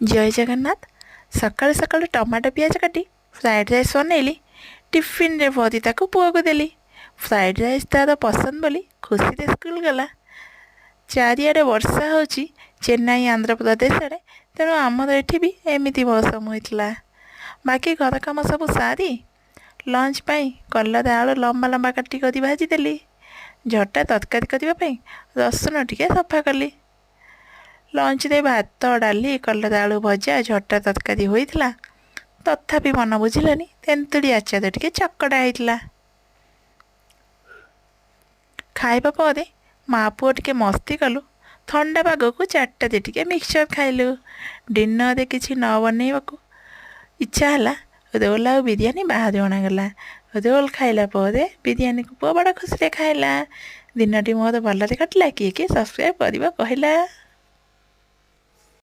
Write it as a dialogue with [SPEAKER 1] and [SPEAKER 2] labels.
[SPEAKER 1] जय जगन्नाथ। सकाळୁ सकाळु टमाटो पियाज काटी फ्राइड राइस बनैली। टिफिन रे भरी ताकू पुआ को देली। फ्राइड राइस तार पसंद बोली खुशी से स्कूल गला। चारिआडे वर्षा होची चेन्नई आंध्र प्रदेश आड़े, तेणु आमर एठी भी एमिति मौसम होइतला। बाकी घर काम सब सारी लंच पाई कलर आलू लंबा लंबा काटी करी भाजी देली। झटा तरकारी करने रसुण टिके सफा कली। लंच रे भात डाली कलर आलू भजा झटा तरकारी होइतला। तथापि मन बुझिलानी तेंतुड़ी आचार टिके चकड़ा होइतला। खाइबा परे माँ पुओ टिके मस्ती कलु। ठंडा पाग को चारटा टिके मिक्सचर खाइलु। डिनर किसी न बनैबाकू इच्छा है रोल आ बिरियानी बाहर अणागला। रोल खाइला परे बिरियानी को पुओ बड़ खुशी खाइला। दिनटी मोर भलरे कटला। किए किए सब्सक्राइब करबा कहला।